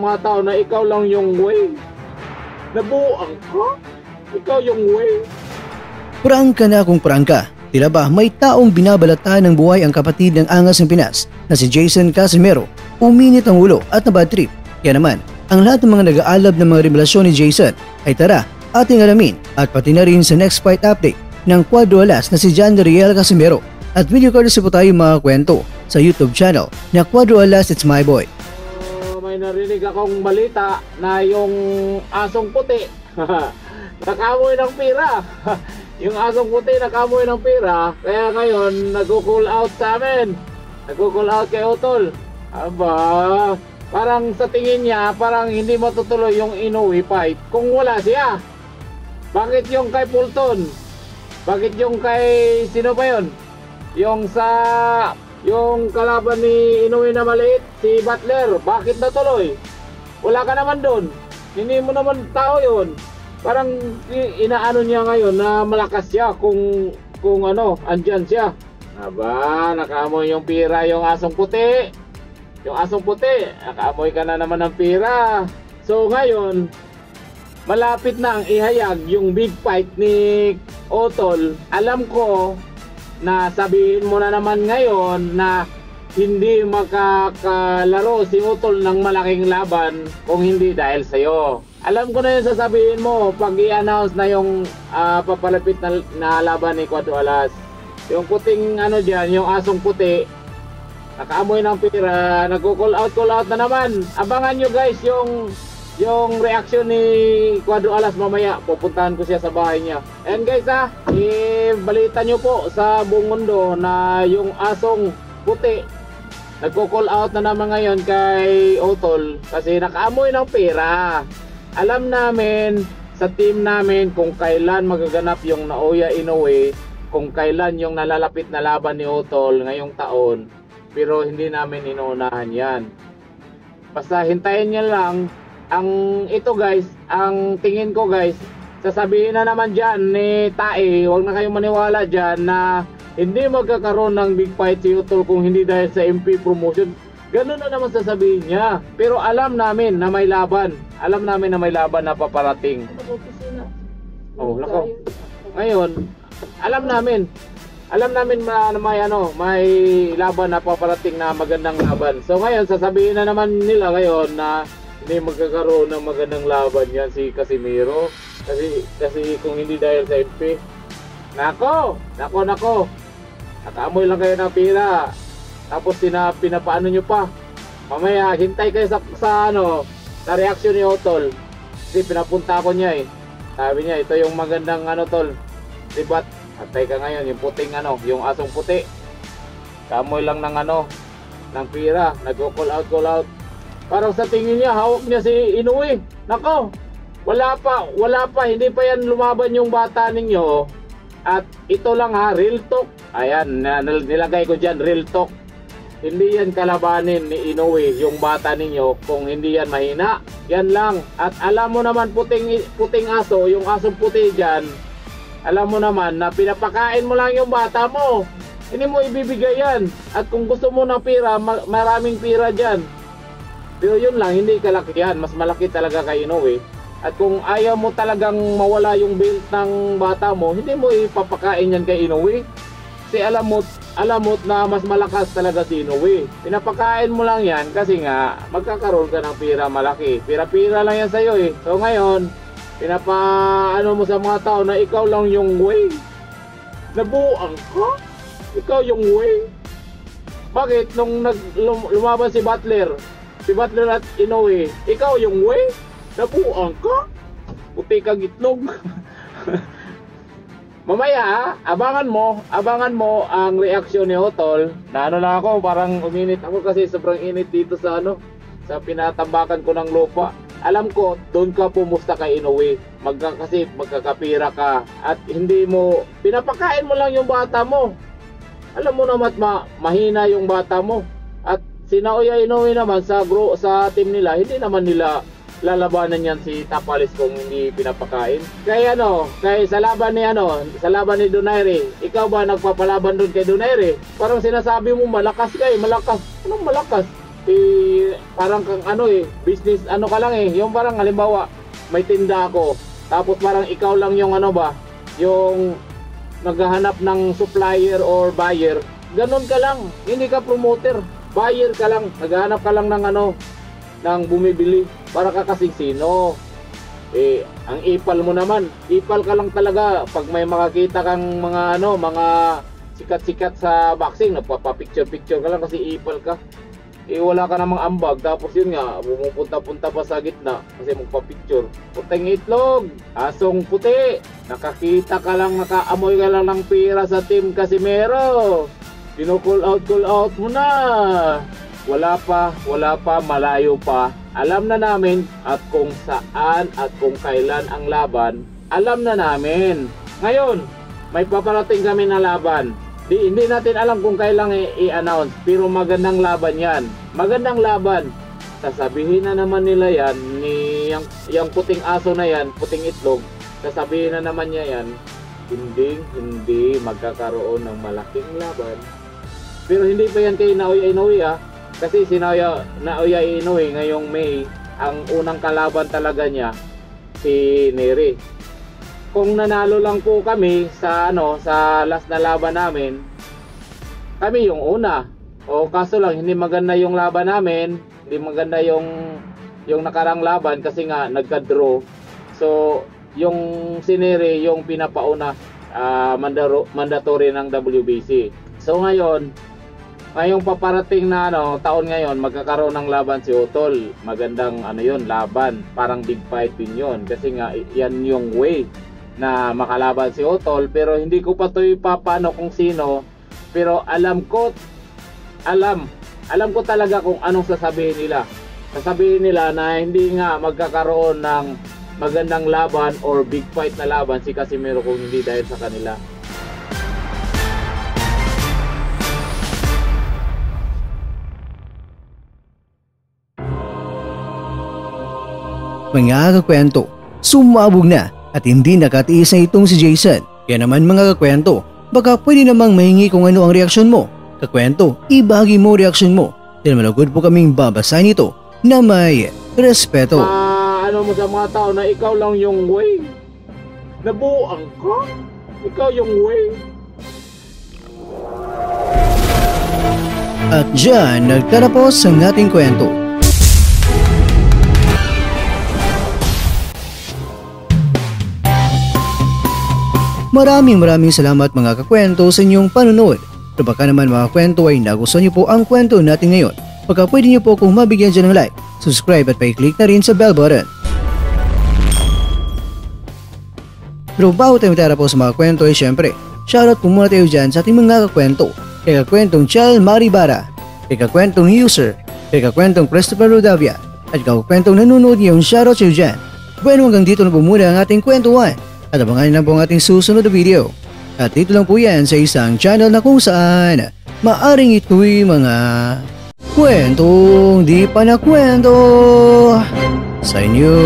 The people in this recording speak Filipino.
mga tao na ikaw lang yung way. Nabuang ka? Ikaw yung way. Prangka na kung prangka. Tila ba may taong binabalatan ng buhay ang kapatid ng angas ng Pinas na si Jason Casimero? Uminit ang ulo at nabad trip. Kaya naman, ang lahat ng mga nag-aalab ng mga revelasyon ni Jason ay tara ating alamin at pati na rin sa next fight update ng Cuadro Alas na si John Riel Casimero. At video courtesy po tayo mga kwento sa YouTube channel na Cuadro Alas It's My Boy. May narinig akong balita na yung asong puti nakamoy ng pira. Yung asong puti nakamoy ng pira, kaya ngayon nag-call out sa amin. Nag-call out kay Utol. Aba, parang sa tingin niya parang hindi matutuloy yung Inoue fight kung wala siya. Bakit yung kay Fulton? Bakit yung kay sino ba yun? Yung kalaban ni Inoue na maliit, si Butler, bakit natuloy? Wala ka naman doon. Hindi mo naman tao yun. Parang inaano niya ngayon na malakas siya kung andyan siya. Aba, nakaamoy yung pira yung asong puti. Yung asong puti, nakaamoy ka na naman ng pira. So ngayon, malapit na ang ihayag yung big fight ni Utol. Alam ko na sabihin mo na naman ngayon na hindi makakalaro si Utol ng malaking laban kung hindi dahil sa'yo. Alam ko na yun sasabihin mo pag i-announce na yung papalapit na laban ni Cuadro Alas. Yung puting dyan, yung asong puti, nakaamoy ng pira, nag-call out na naman. Abangan nyo guys yung reaction ni Cuadro Alas mamaya. Pupuntahan ko siya sa bahay niya. And guys balita nyo po sa buong mundo na yung asong puti nagko-call out na naman ngayon kay Utol kasi nakaamoy ng pera. Alam namin sa team namin kung kailan magaganap yung Naoya Inoue, kung kailan yung nalalapit na laban ni Utol ngayong taon, pero hindi namin inuunahan yan. Basta hintayin niya lang. Ito guys, ang tingin ko guys, sasabihin na naman dyan ni Tae, huwag na kayong maniwala dyan na hindi magkakaroon ng big fight si Utol kung hindi dahil sa MP promotion. Ganun na naman sasabihin niya. Pero alam namin na may laban. Alam namin na may laban na paparating. Oh, lako. Ngayon, alam namin na may laban na paparating na magandang laban. So ngayon, sasabihin na naman nila ngayon na hindi magkakaroon ng magandang laban yan si Casimero. Kasi kung hindi dahil sa MP. Nako. Nakaamoy lang kayo ng pira. Tapos pinapaano nyo pa. Mamaya hintay kayo sa reaction ni Utol. Kasi pinapunta ko niya Sabi niya ito yung magandang tol. Dibat. Hantay ka ngayon yung puting yung asong puti. Kaamoy lang ng pira. Nag-call out. Parang sa tingin niya hawak niya si Inoue. Nako. Wala pa, hindi pa yan lumaban yung bata ninyo. At ito lang real talk. Ayan, nilagay ko dyan, real talk. Hindi yan kalabanin ni Inoue yung bata ninyo kung hindi yan mahina. Yan lang. At alam mo naman puting aso, yung asong puti dyan, alam mo naman na pinapakain mo lang yung bata mo. Hindi mo ibibigay yan. At kung gusto mo ng pira, maraming pira dyan. Pero yun lang, hindi kalakihan. Mas malaki talaga kay Inoue. At kung ayaw mo talagang mawala yung belt ng bata mo, hindi mo ipapakain yan kay Inoue. Kasi alam mo na mas malakas talaga si Inoue. Pinapakain mo lang yan kasi nga magkakaroon ka ng pira malaki. Pira-pira lang yan sa'yo So ngayon, pinapaano mo sa mga tao na ikaw lang yung way. Nabuang ka? Ikaw yung way. Bakit nung lumaban si Butler at Inoue, ikaw yung way? Nabuang ka? Puti kang itlog. Mamaya abangan mo ang reaksyon ni Utol. Na lang ako, parang uminit ako kasi sobrang init dito sa sa pinatambakan ko ng lupa. Alam ko, doon ka pumusta kay Inoue. Kasi magkakapira ka at hindi mo, pinapakain mo lang yung bata mo. Alam mo naman mahina yung bata mo. At si Naoya Inoue naman sa team nila, hindi naman nila lalabanan yan si Tapalis kung hindi pinapakain. Kaya sa laban ni Donaire, ikaw ba nagpapalaban doon kay Donaire? Parang sinasabi mo malakas malakas. Anong malakas? parang kang ano business ano ka lang yung parang halimbawa may tinda ako, tapos parang ikaw lang yung ano ba, yung naghahanap ng supplier or buyer, ganun ka lang, hindi ka promoter, buyer ka lang, naghahanap ka lang ng ano, ng bumibili, para ka kasing sino. Ang ipal mo naman, ipal ka lang talaga pag may makakita kang mga ano, mga sikat-sikat sa boxing, nagpapapicture-picture ka lang kasi ipal ka. Wala ka namang ambag, tapos yun nga, pumupunta-punta pa sa gitna kasi magpa-picture. Puting itlog, asong puti, nakakita ka lang, nakaamoy ka lang ng pira sa Team Casimero. Call out mo na. Wala pa, malayo pa. Alam na namin at kung saan at kung kailan ang laban, alam na namin. Ngayon, may paparating kami na laban. Hindi natin alam kung kailan i-announce, pero magandang laban yan. Magandang laban. Sasabihin na naman nila yan, yung puting aso na yan, puting itlog, sasabihin na naman niya yan, hindi magkakaroon ng malaking laban. Pero hindi pa yan kay Naoya Inoue kasi si Naoya Inoue ngayong May, ang unang kalaban talaga niya, si Neri. Kung nanalo lang po kami sa sa last na laban namin, kami yung una. O kaso lang hindi maganda yung laban namin, hindi maganda yung nakarang laban kasi nga nagka-draw. So yung sinere yung pinapauna, mandatory ng WBC. So ngayong paparating na taon ngayon, magkakaroon ng laban si Utol. Magandang laban, parang big fight din yun kasi nga yan yung way na makalaban si Utol, pero hindi ko pa ito ipapano kung sino, pero alam ko talaga kung anong sasabihin nila na hindi nga magkakaroon ng magandang laban or big fight na laban si Casimero kung hindi dahil sa kanila. Mga kakwento, sumabog na at hindi nakatiis na itong si Jason. Kaya naman mga kakwento, baka pwede namang mahingi kung ano ang reaksyon mo. Kakwento, ibahagi mo reaksyon mo dahil malugod po kaming babasahin ito na may respeto. Ano mo sa mga tao na ikaw lang yung way? Nabuang ka? Ikaw yung way? At dyan nagtatapos ang ating kwento. Maraming salamat mga kakwento sa inyong panonood. Kung baka naman mga kwento ay nagustuhan niyo po ang kwento natin ngayon, baka pwede niyo po kung mabigyan dyan ng like, subscribe at pa-click na rin sa bell button. Pero bago tayo matapos sa mga kwento ay syempre, shoutout po muna tayo dyan sa ating mga kakwento. Kay kakwentong Chal Maribara, kay kakwentong User, kay kakwentong Christopher Rodavia, at kakwentong nanonood yung shoutout sa iyo dyan. Bueno, hanggang dito na po muna ang ating kwentuhan. At abangan na po ang ating susunod na video. At dito lang po yan sa isang channel na kung saan maaring ito'y mga kwentong di pa na kwento sa inyo.